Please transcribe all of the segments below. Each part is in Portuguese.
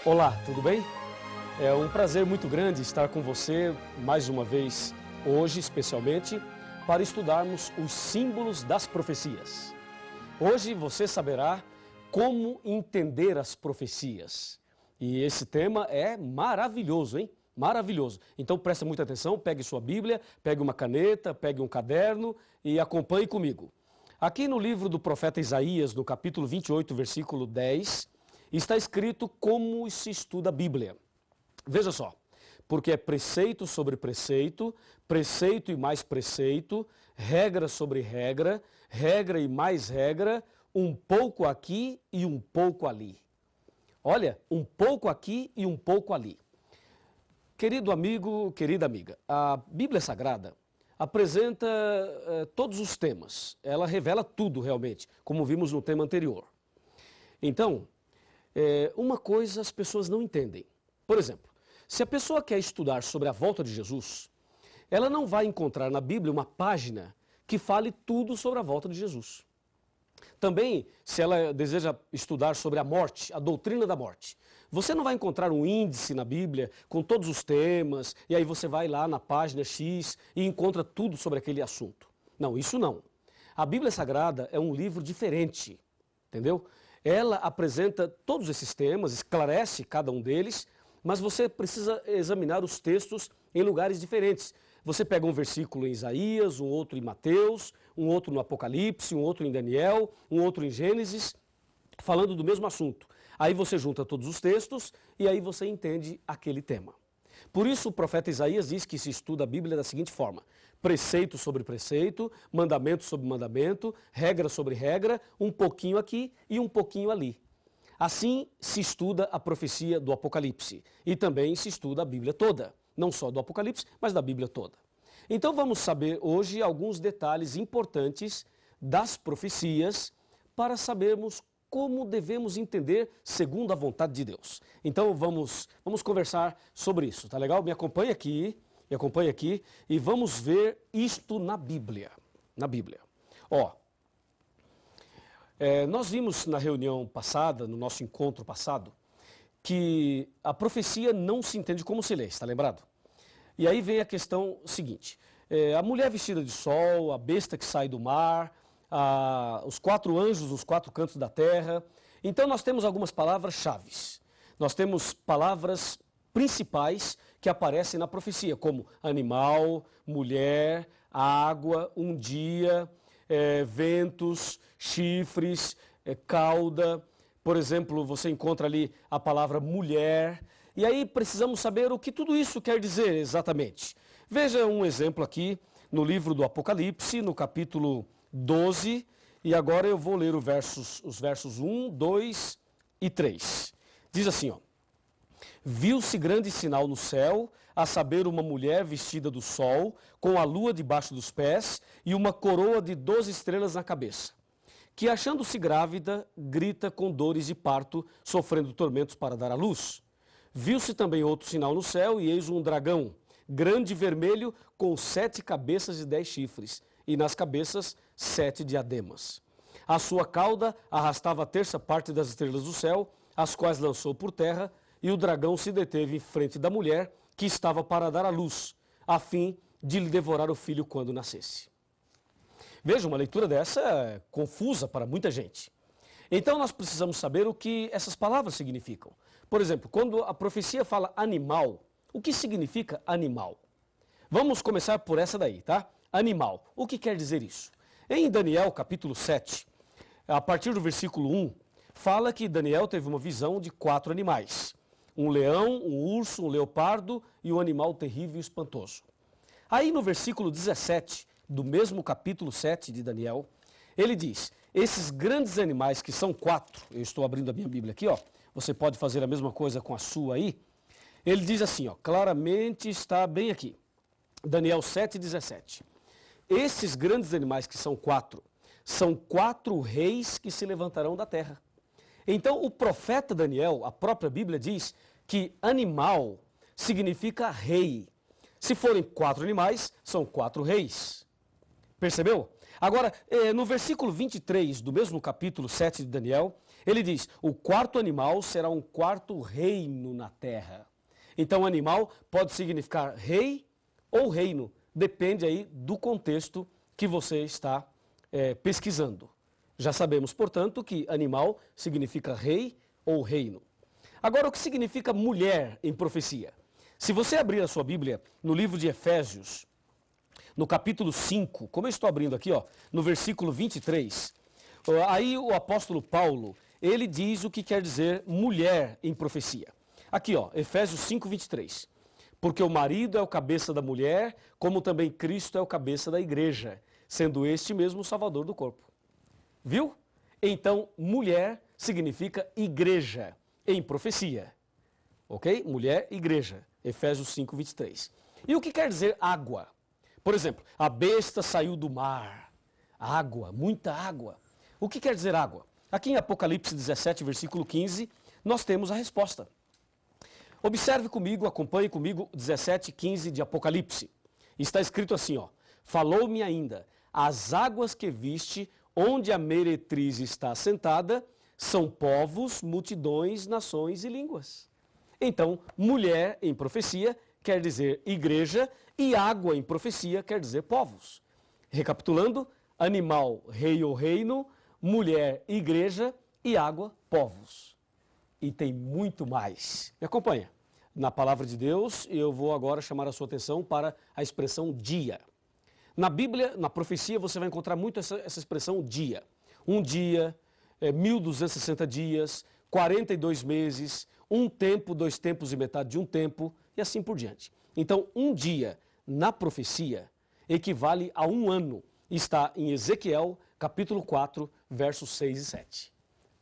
Olá, tudo bem? É um prazer muito grande estar com você mais uma vez, hoje especialmente, para estudarmos os símbolos das profecias. Hoje você saberá como entender as profecias. E esse tema é maravilhoso, hein? Maravilhoso. Então preste muita atenção, pegue sua Bíblia, pegue uma caneta, pegue um caderno e acompanhe comigo. Aqui no livro do profeta Isaías, no capítulo 28, versículo 10, está escrito como se estuda a Bíblia. Veja só, porque é preceito sobre preceito, preceito e mais preceito, regra sobre regra, regra e mais regra, um pouco aqui e um pouco ali. Olha, um pouco aqui e um pouco ali. Querido amigo, querida amiga, a Bíblia Sagrada apresenta todos os temas. Ela revela tudo realmente, como vimos no tema anterior. Então, uma coisa as pessoas não entendem. Por exemplo, se a pessoa quer estudar sobre a volta de Jesus, ela não vai encontrar na Bíblia uma página que fale tudo sobre a volta de Jesus. Também, se ela deseja estudar sobre a morte, a doutrina da morte, você não vai encontrar um índice na Bíblia com todos os temas, e aí você vai lá na página X e encontra tudo sobre aquele assunto. Não, isso não. A Bíblia Sagrada é um livro diferente, entendeu? Ela apresenta todos esses temas, esclarece cada um deles, mas você precisa examinar os textos em lugares diferentes. Você pega um versículo em Isaías, um outro em Mateus, um outro no Apocalipse, um outro em Daniel, um outro em Gênesis, falando do mesmo assunto. Aí você junta todos os textos e aí você entende aquele tema. Por isso o profeta Isaías diz que se estuda a Bíblia da seguinte forma: preceito sobre preceito, mandamento sobre mandamento, regra sobre regra, um pouquinho aqui e um pouquinho ali. Assim se estuda a profecia do Apocalipse e também se estuda a Bíblia toda, não só do Apocalipse, mas da Bíblia toda. Então vamos saber hoje alguns detalhes importantes das profecias para sabermos como devemos entender segundo a vontade de Deus. Então vamos conversar sobre isso, tá legal? Me acompanhe aqui e vamos ver isto na Bíblia. Na Bíblia. Ó, nós vimos na reunião passada, no nosso encontro passado, que a profecia não se entende como se lê, está lembrado? E aí vem a questão seguinte: a mulher vestida de sol, a besta que sai do mar, os 4 anjos nos 4 cantos da terra. Então nós temos algumas palavras-chave. Nós temos palavras principais que aparecem na profecia, como animal, mulher, água, um dia, ventos, chifres, cauda. Por exemplo, você encontra ali a palavra mulher. E aí precisamos saber o que tudo isso quer dizer exatamente. Veja um exemplo aqui no livro do Apocalipse, no capítulo 12, e agora eu vou ler os versos 1, 2 e 3. Diz assim, ó: viu-se grande sinal no céu, a saber, uma mulher vestida do sol, com a lua debaixo dos pés e uma coroa de 12 estrelas na cabeça, que, achando-se grávida, grita com dores de parto, sofrendo tormentos para dar à luz. Viu-se também outro sinal no céu, e eis um dragão, grande e vermelho, com 7 cabeças e 10 chifres, e nas cabeças 7 diademas. A sua cauda arrastava a terça parte das estrelas do céu, as quais lançou por terra, e o dragão se deteve em frente da mulher, que estava para dar à luz, a fim de lhe devorar o filho quando nascesse. Veja, uma leitura dessa é confusa para muita gente. Então nós precisamos saber o que essas palavras significam. Por exemplo, quando a profecia fala animal, o que significa animal? Vamos começar por essa daí, tá? Animal. O que quer dizer isso? Em Daniel, capítulo 7, a partir do versículo 1, fala que Daniel teve uma visão de 4 animais. Um leão, um urso, um leopardo e um animal terrível e espantoso. Aí no versículo 17, do mesmo capítulo 7 de Daniel, ele diz: esses grandes animais, que são 4, eu estou abrindo a minha Bíblia aqui, ó, você pode fazer a mesma coisa com a sua aí. Ele diz assim, ó, claramente está bem aqui, Daniel 7,17. Esses grandes animais, que são 4, são 4 reis que se levantarão da terra. Então o profeta Daniel, a própria Bíblia diz que animal significa rei. Se forem 4 animais, são 4 reis. Percebeu? Agora, no versículo 23 do mesmo capítulo 7 de Daniel, Ele diz, o quarto animal será um quarto reino na terra. Então, animal pode significar rei ou reino, depende aí do contexto que você está pesquisando. Já sabemos, portanto, que animal significa rei ou reino. Agora, o que significa mulher em profecia? Se você abrir a sua Bíblia no livro de Efésios, no capítulo 5, como eu estou abrindo aqui, ó, no versículo 23, aí o apóstolo Paulo, ele diz o que quer dizer mulher em profecia. Aqui, ó, Efésios 5, 23. Porque o marido é o cabeça da mulher, como também Cristo é o cabeça da igreja, sendo este mesmo o salvador do corpo. Viu? Então, mulher significa igreja em profecia. Ok? Mulher, igreja. Efésios 5, 23. E o que quer dizer água? Por exemplo, a besta saiu do mar. Água, muita água. O que quer dizer água? Aqui em Apocalipse 17, versículo 15, nós temos a resposta. Observe comigo, acompanhe comigo 17, 15 de Apocalipse. Está escrito assim, ó. Falou-me ainda, as águas que viste, onde a meretriz está assentada, são povos, multidões, nações e línguas. Então, mulher em profecia quer dizer igreja e água em profecia quer dizer povos. Recapitulando, animal, rei ou reino, mulher, igreja e água, povos. E tem muito mais. Me acompanha. Na palavra de Deus, eu vou agora chamar a sua atenção para a expressão dia. Na Bíblia, na profecia, você vai encontrar muito essa expressão dia. Um dia, 1260 dias, 42 meses, um tempo, 2 tempos e metade de um tempo, e assim por diante. Então, um dia na profecia equivale a um ano. Está em Ezequiel, capítulo 4, versos 6 e 7.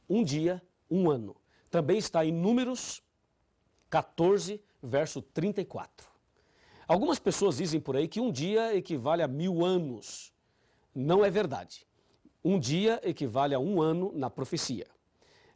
Um dia, um ano. Também está em Números 14, verso 34. Algumas pessoas dizem por aí que um dia equivale a 1000 anos. Não é verdade. Um dia equivale a um ano na profecia.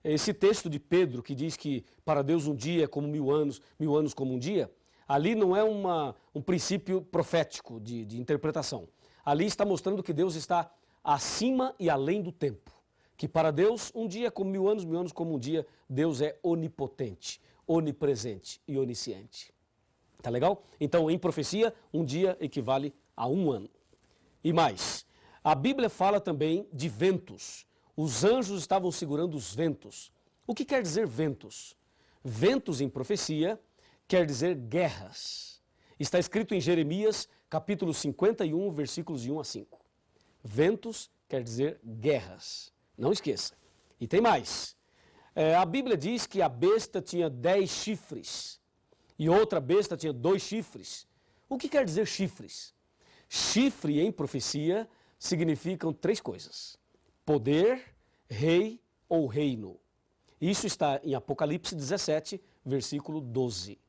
Esse texto de Pedro que diz que para Deus um dia é como 1000 anos como um dia, ali não é um princípio profético de interpretação. Ali está mostrando que Deus está acima e além do tempo. Que para Deus um dia é como 1000 anos como um dia. Deus é onipotente, onipresente e onisciente. Tá legal? Então, em profecia, um dia equivale a um ano. E mais, a Bíblia fala também de ventos. Os anjos estavam segurando os ventos. O que quer dizer ventos? Ventos em profecia quer dizer guerras. Está escrito em Jeremias, capítulo 51, versículos de 1 a 5. Ventos quer dizer guerras. Não esqueça. E tem mais. A Bíblia diz que a besta tinha 10 chifres e outra besta tinha 2 chifres. O que quer dizer chifres? Chifre em profecia significam 3 coisas. Poder, rei ou reino. Isso está em Apocalipse 17, versículo 12.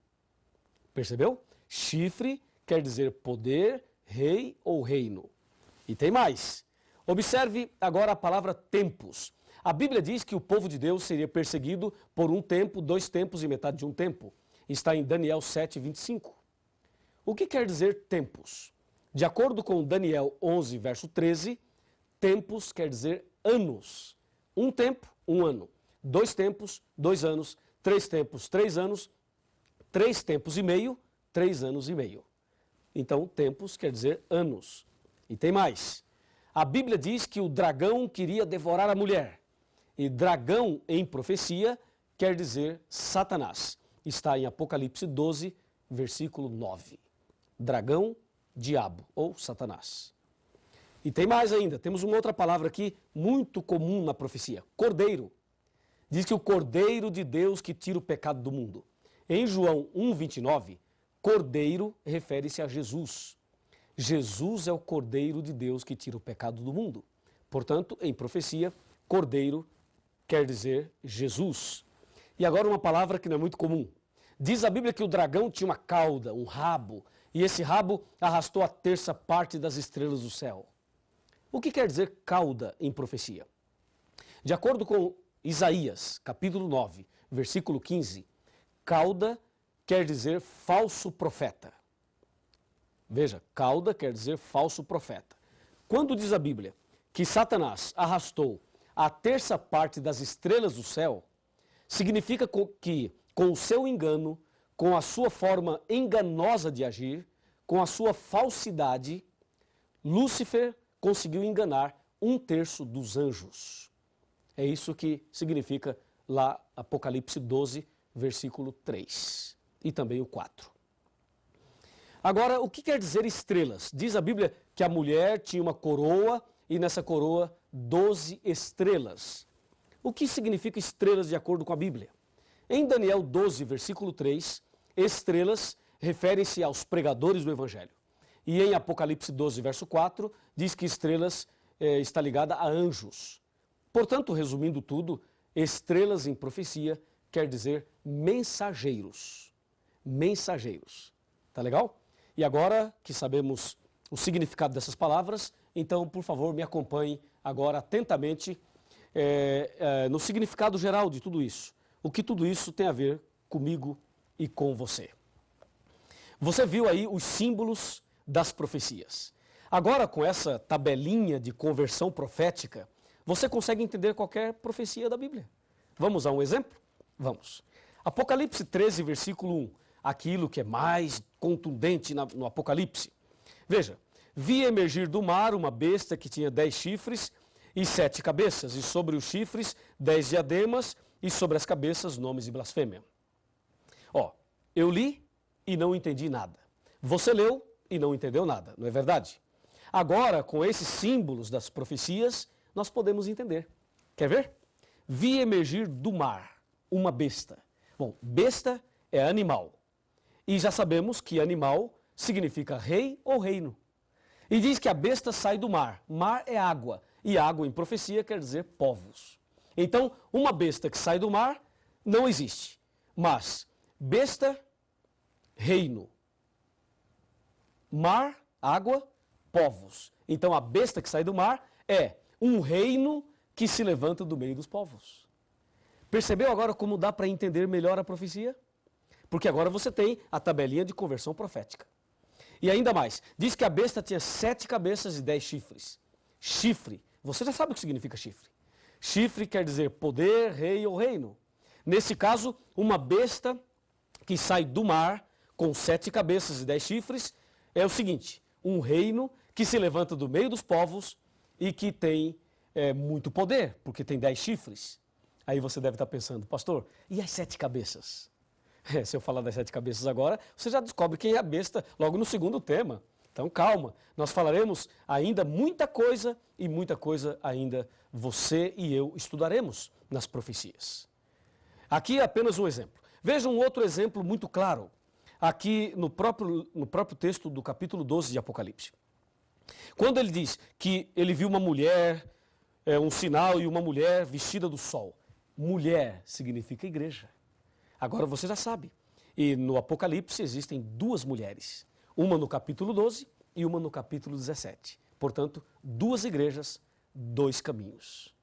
Percebeu? Chifre quer dizer poder, rei ou reino. E tem mais. Observe agora a palavra tempos. A Bíblia diz que o povo de Deus seria perseguido por um tempo, 2 tempos e metade de um tempo. Está em Daniel 7, 25. O que quer dizer tempos? De acordo com Daniel 11, verso 13, tempos quer dizer anos. Um tempo, um ano. 2 tempos, 2 anos. 3 tempos, 3 anos. 3 tempos e meio, 3 anos e meio. Então, tempos quer dizer anos. E tem mais. A Bíblia diz que o dragão queria devorar a mulher. E dragão em profecia quer dizer Satanás. Está em Apocalipse 12, versículo 9. Dragão, diabo ou Satanás. E tem mais ainda, temos uma outra palavra aqui muito comum na profecia, cordeiro. Diz que o cordeiro de Deus que tira o pecado do mundo. Em João 1,29, cordeiro refere-se a Jesus. Jesus é o cordeiro de Deus que tira o pecado do mundo. Portanto, em profecia, cordeiro quer dizer Jesus. E agora uma palavra que não é muito comum. Diz a Bíblia que o dragão tinha uma cauda, um rabo, e esse rabo arrastou a terça parte das estrelas do céu. O que quer dizer cauda em profecia? De acordo com Isaías, capítulo 9, versículo 15, cauda quer dizer falso profeta. Veja, cauda quer dizer falso profeta. Quando diz a Bíblia que Satanás arrastou a terça parte das estrelas do céu, significa que, com o seu engano, com a sua forma enganosa de agir, com a sua falsidade, Lúcifer conseguiu enganar 1/3 dos anjos. É isso que significa lá Apocalipse 12, versículo 3 e também o 4. Agora, o que quer dizer estrelas? Diz a Bíblia que a mulher tinha uma coroa e nessa coroa 12 estrelas. O que significa estrelas de acordo com a Bíblia? Em Daniel 12, versículo 3, estrelas referem-se aos pregadores do Evangelho. E em Apocalipse 12, verso 4, diz que estrelas está ligada a anjos. Portanto, resumindo tudo, estrelas em profecia quer dizer mensageiros. Mensageiros. Tá legal? E agora que sabemos o significado dessas palavras, então, por favor, me acompanhe agora atentamente no significado geral de tudo isso. O que tudo isso tem a ver comigo e com você. Você viu aí os símbolos das profecias. Agora, com essa tabelinha de conversão profética, você consegue entender qualquer profecia da Bíblia. Vamos a um exemplo? Vamos. Apocalipse 13, versículo 1. Aquilo que é mais contundente no Apocalipse. Veja, vi emergir do mar uma besta que tinha 10 chifres e 7 cabeças, e sobre os chifres 10 diademas, e sobre as cabeças nomes de blasfêmia. Eu li e não entendi nada. Você leu e não entendeu nada, não é verdade? Agora, com esses símbolos das profecias, nós podemos entender. Quer ver? Vi emergir do mar uma besta. Bom, besta é animal. E já sabemos que animal significa rei ou reino. E diz que a besta sai do mar. Mar é água. E água em profecia quer dizer povos. Então, uma besta que sai do mar não existe. Mas besta, reino. Mar, água, povos. Então, a besta que sai do mar é um reino que se levanta do meio dos povos. Percebeu agora como dá para entender melhor a profecia? Porque agora você tem a tabelinha de conversão profética. E ainda mais, diz que a besta tinha 7 cabeças e 10 chifres. Chifre, você já sabe o que significa chifre. Chifre quer dizer poder, rei ou reino. Nesse caso, uma besta que sai do mar com 7 cabeças e 10 chifres é o seguinte, um reino que se levanta do meio dos povos e que tem muito poder, porque tem 10 chifres. Aí você deve estar pensando, pastor, e as 7 cabeças? Se eu falar das 7 cabeças agora, você já descobre quem é a besta logo no segundo tema. Então calma, nós falaremos ainda muita coisa e muita coisa ainda você e eu estudaremos nas profecias. Aqui é apenas um exemplo. Veja um outro exemplo muito claro, aqui no próprio texto do capítulo 12 de Apocalipse. Quando ele diz que ele viu uma mulher, um sinal e uma mulher vestida do sol. Mulher significa igreja. Agora você já sabe. E no Apocalipse existem 2 mulheres. Uma no capítulo 12 e uma no capítulo 17. Portanto, 2 igrejas, 2 caminhos.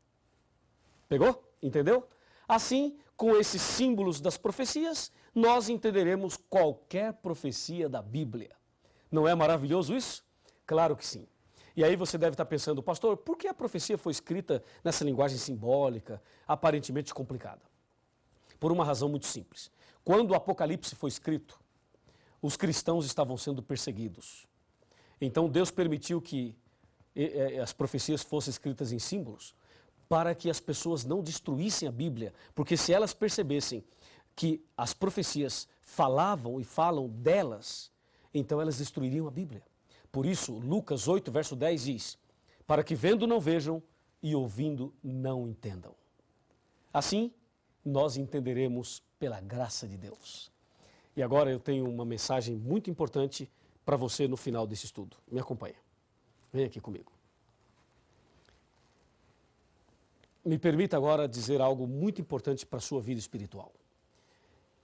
Pegou? Entendeu? Assim, com esses símbolos das profecias, nós entenderemos qualquer profecia da Bíblia. Não é maravilhoso isso? Claro que sim. E aí você deve estar pensando, pastor, por que a profecia foi escrita nessa linguagem simbólica, aparentemente complicada? Por uma razão muito simples. Quando o Apocalipse foi escrito, os cristãos estavam sendo perseguidos. Então Deus permitiu que as profecias fossem escritas em símbolos para que as pessoas não destruíssem a Bíblia, porque se elas percebessem que as profecias falavam e falam delas, então elas destruiriam a Bíblia. Por isso, Lucas 8, verso 10 diz, para que vendo não vejam e ouvindo não entendam. Assim, nós entenderemos pela graça de Deus. E agora eu tenho uma mensagem muito importante para você no final desse estudo. Me acompanha. Vem aqui comigo. Me permita agora dizer algo muito importante para a sua vida espiritual.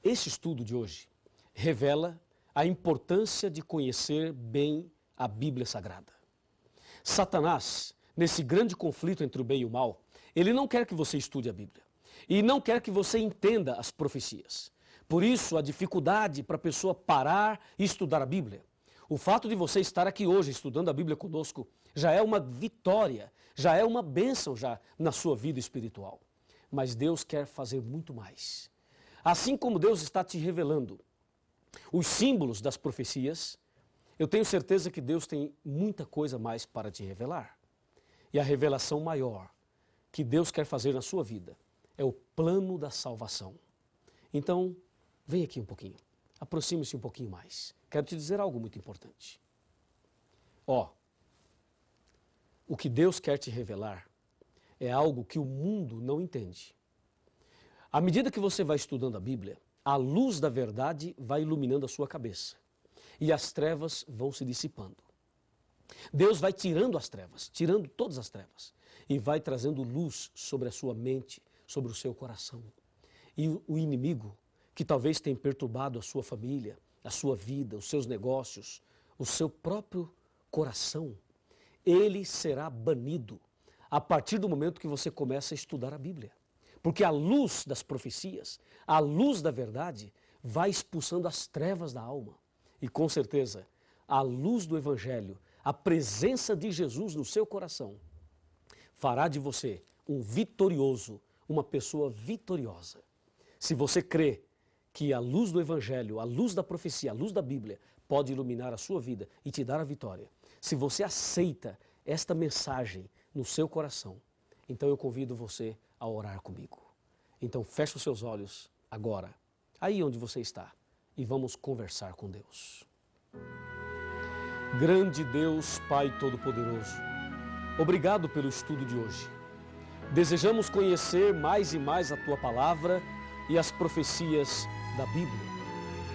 Este estudo de hoje revela a importância de conhecer bem a Bíblia Sagrada. Satanás, nesse grande conflito entre o bem e o mal, ele não quer que você estude a Bíblia. E não quer que você entenda as profecias. Por isso, a dificuldade para a pessoa parar e estudar a Bíblia. O fato de você estar aqui hoje estudando a Bíblia conosco já é uma vitória, já é uma bênção já na sua vida espiritual. Mas Deus quer fazer muito mais. Assim como Deus está te revelando os símbolos das profecias, eu tenho certeza que Deus tem muita coisa mais para te revelar. E a revelação maior que Deus quer fazer na sua vida é o plano da salvação. Então, vem aqui um pouquinho, aproxime-se um pouquinho mais. Quero te dizer algo muito importante. O que Deus quer te revelar é algo que o mundo não entende. À medida que você vai estudando a Bíblia, a luz da verdade vai iluminando a sua cabeça e as trevas vão se dissipando. Deus vai tirando as trevas, tirando todas as trevas e vai trazendo luz sobre a sua mente, sobre o seu coração. E o inimigo, que talvez tenha perturbado a sua família, a sua vida, os seus negócios, o seu próprio coração, ele será banido a partir do momento que você começa a estudar a Bíblia. Porque a luz das profecias, a luz da verdade, vai expulsando as trevas da alma. E com certeza, a luz do Evangelho, a presença de Jesus no seu coração, fará de você um vitorioso, uma pessoa vitoriosa. Se você crê que a luz do Evangelho, a luz da profecia, a luz da Bíblia pode iluminar a sua vida e te dar a vitória, se você aceita esta mensagem no seu coração, então eu convido você a orar comigo. Então feche os seus olhos agora, aí onde você está, e vamos conversar com Deus. Grande Deus, Pai Todo-Poderoso, obrigado pelo estudo de hoje. Desejamos conhecer mais e mais a Tua Palavra e as profecias da Bíblia.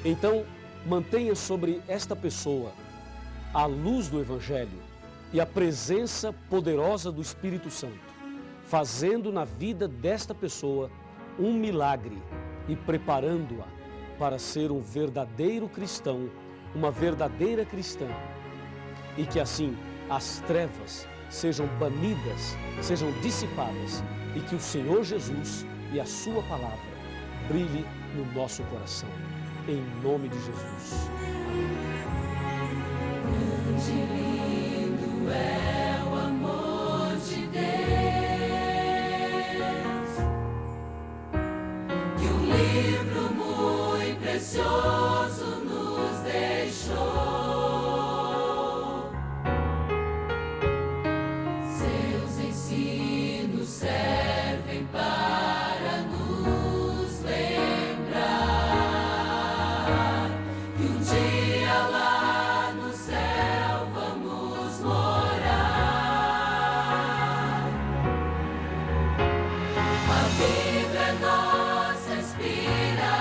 Então, mantenha sobre esta pessoa a luz do Evangelho e a presença poderosa do Espírito Santo, fazendo na vida desta pessoa um milagre e preparando-a para ser um verdadeiro cristão, uma verdadeira cristã. E que assim as trevas sejam banidas, sejam dissipadas e que o Senhor Jesus e a sua palavra brilhe no nosso coração. Em nome de Jesus. Grande e lindo é o amor de Deus, que um livro muito precioso nos deixou. Seus ensinos servem para nos lembrar que um dia lá no céu vamos morar. A Bíblia é nossa inspiração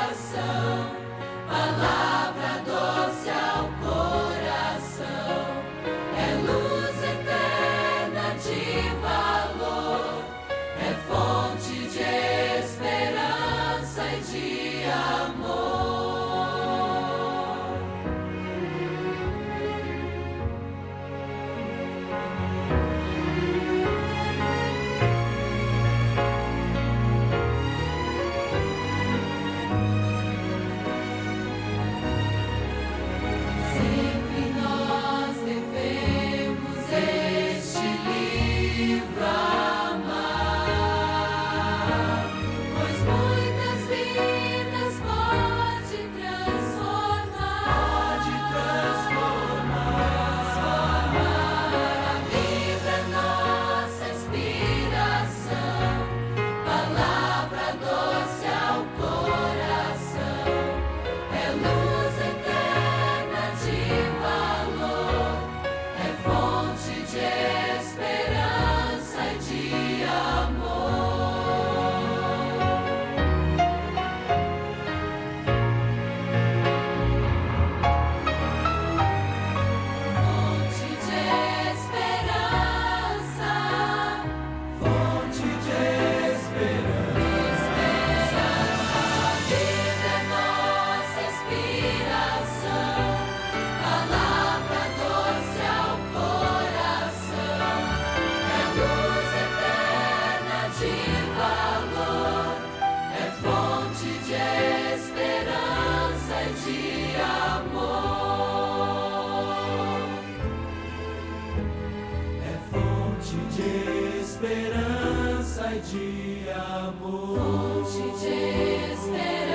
fonte de esperança.